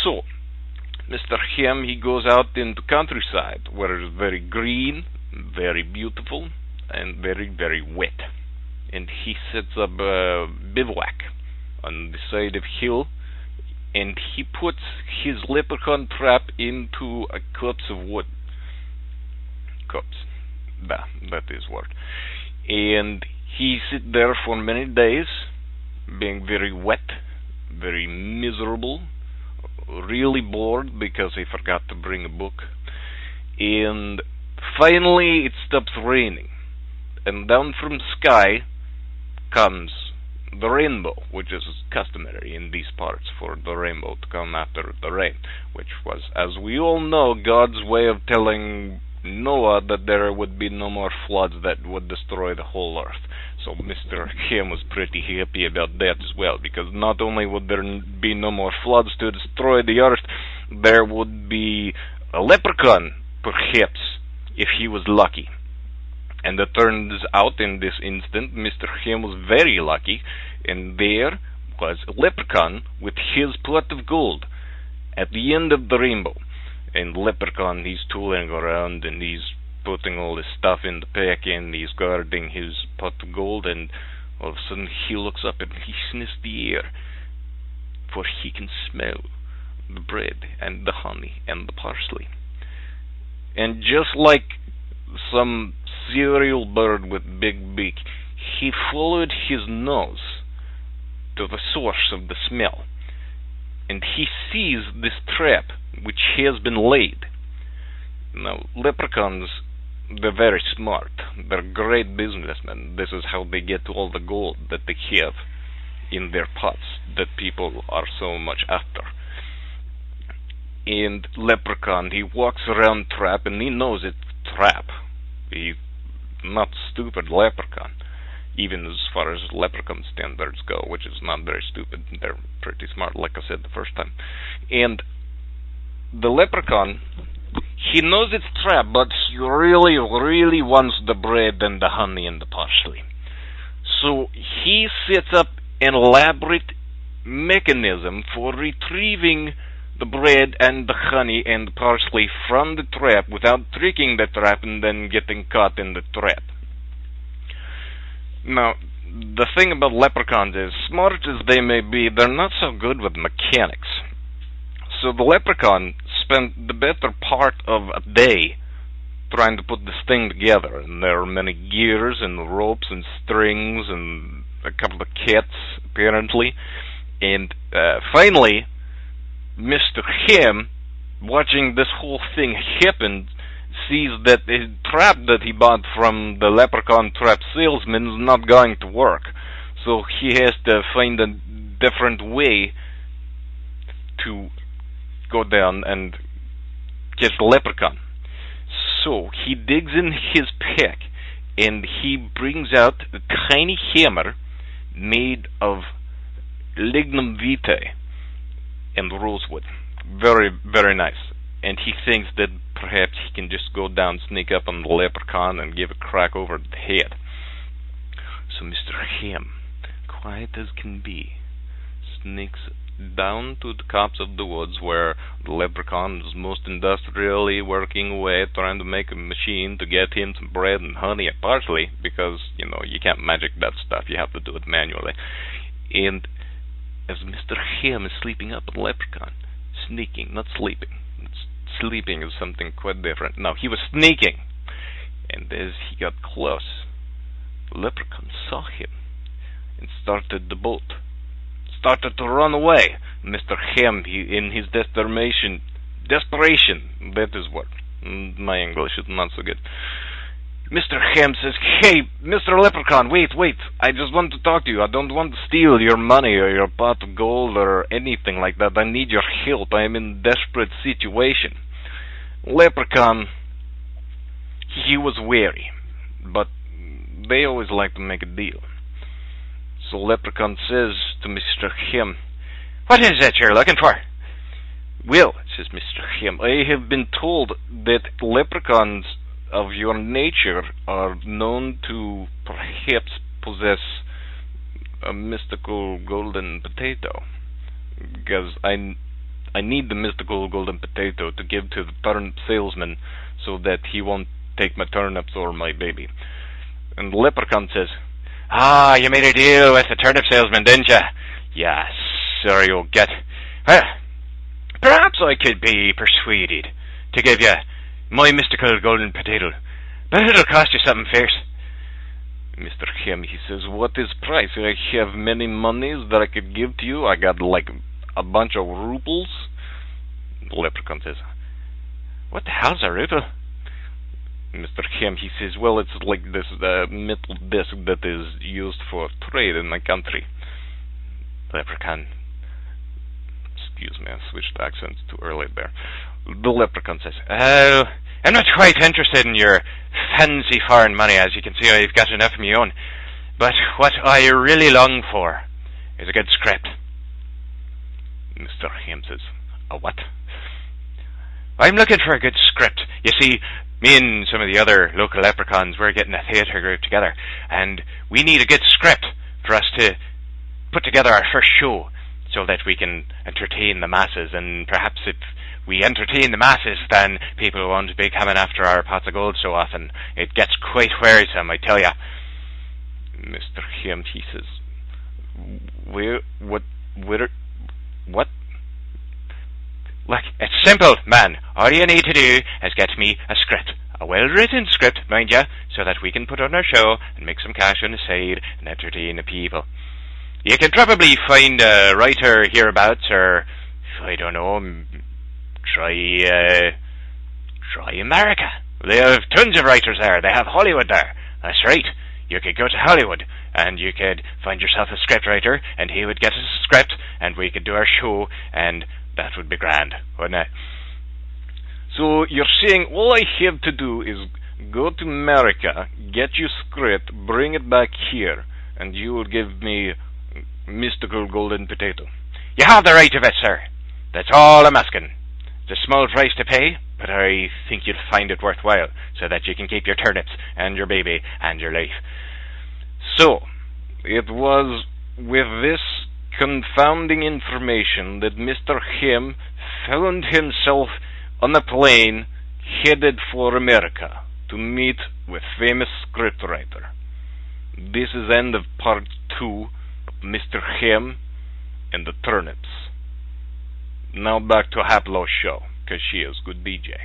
So, Mr. Ham, he goes out into countryside where it's very green, very beautiful, and very, very wet. And he sets up a bivouac on the side of hill, and he puts his leprechaun trap into a copse of wood. Copse. That is word. And he sits there for many days, being very wet, very miserable, really bored because he forgot to bring a book. And finally it stops raining, and down from the sky comes the rainbow, which is customary in these parts for the rainbow to come after the rain, which was, as we all know, God's way of telling Noah that there would be no more floods that would destroy the whole earth. So Mr. Ham was pretty happy about that as well, because not only would there be no more floods to destroy the earth, there would be a leprechaun, perhaps, if he was lucky. And it turns out in this instant, Mr. Ham was very lucky, and there was a leprechaun with his pot of gold at the end of the rainbow. And Leprechaun, he's tooling around, and he's putting all his stuff in the pack, and he's guarding his pot of gold, and all of a sudden he looks up and he sniffs the air, for he can smell the bread and the honey and the parsley. And just like some cereal bird with big beak, he followed his nose to the source of the smell, and he sees this trap which has been laid. Now, leprechauns, they're very smart. They're great businessmen. This is how they get all the gold that they have in their pots that people are so much after. And Leprechaun, he walks around trap, and he knows it's trap. He's not stupid Leprechaun, even as far as Leprechaun standards go, which is not very stupid. They're pretty smart, like I said the first time. And the Leprechaun, he knows it's trap, but he really, really wants the bread and the honey and the parsley. So he sets up an elaborate mechanism for retrieving the bread and the honey and the parsley from the trap without tricking the trap and then getting caught in the trap. Now, the thing about leprechauns is, smart as they may be, they're not so good with mechanics. So the leprechaun spent the better part of a day trying to put this thing together, and there are many gears and ropes and strings and a couple of cats, apparently. And finally, Mr. Ham, watching this whole thing happen, sees that the trap that he bought from the leprechaun trap salesman is not going to work. So he has to find a different way to go down and catch the leprechaun. So he digs in his pack and he brings out a tiny hammer made of lignum vitae and rosewood. Very, very nice. And he thinks that perhaps he can just go down, sneak up on the leprechaun and give a crack over the head. So Mr. Ham, quiet as can be, sneaks down to the copse of the woods where the leprechaun is most industrially working away, trying to make a machine to get him some bread and honey and parsley, because, you know, you can't magic that stuff, you have to do it manually. And as Mr. Ham is sleeping up on the leprechaun, sneaking, not sleeping. Sleeping is something quite different. Now, he was sneaking, and as he got close, the leprechaun saw him and started to bolt. Started to run away. Mr. Ham, in his desperation, that is what. My English is not so good. Mr. Ham says, "Hey, Mr. Leprechaun, wait, I just want to talk to you. I don't want to steal your money or your pot of gold or anything like that. I need your help. I am in a desperate situation." Leprechaun, he was wary, but they always like to make a deal. So Leprechaun says to Mr. Ham, "What is that you're looking for?" "Well," says Mr. Ham, "I have been told that leprechauns of your nature are known to perhaps possess a mystical golden potato, because I I need the mystical golden potato to give to the turnip salesman so that he won't take my turnips or my baby. And the leprechaun says, "Ah, you made a deal with the turnip salesman, didn't you? Yeah, sir, you'll get... Well, perhaps I could be persuaded to give you my mystical golden potato, but it'll cost you something fierce." Mr. Hem, he says, "What is price? I have many monies that I could give to you. I got like a bunch of rubles." The leprechaun says, "What the hell's a ruble?" Mr. Hem, he says, "Well, it's like this metal disc that is used for trade in my country." The leprechaun, excuse me, I switched accents too early there. The leprechaun says, "Oh, I'm not quite interested in your fancy foreign money. As you can see, I've got enough of my own. But what I really long for is a good script." Mr. Hem says, "A what?" "I'm looking for a good script. You see, me and some of the other local leprechauns, we're getting a theatre group together, and we need a good script for us to put together our first show so that we can entertain the masses, and perhaps if we entertain the masses, then people won't be coming after our pots of gold so often. It gets quite wearisome, I tell you." Mr. Hem, he says, What? Look, it's simple, man. All you need to do is get me a script. A well-written script, mind you, so that we can put on our show and make some cash on the side and entertain the people. You can probably find a writer hereabouts, or, I don't know, try America. They have tons of writers there. They have Hollywood there. That's right. You could go to Hollywood, and you could find yourself a script writer, and he would get us a script, and we could do our show, and that would be grand, wouldn't it? So you're saying all I have to do is go to America, get your script, bring it back here, and you will give me mystical golden potato. You have the right of it, sir. That's all I'm asking. It's a small price to pay, but I think you'll find it worthwhile, so that you can keep your turnips and your baby and your life. So, it was with this confounding information that Mr. Hem found himself on a plane headed for America to meet with famous scriptwriter. This is end of part 2 of Mr. Hem and the turnips. Now back to Haplo Show, because she is good DJ.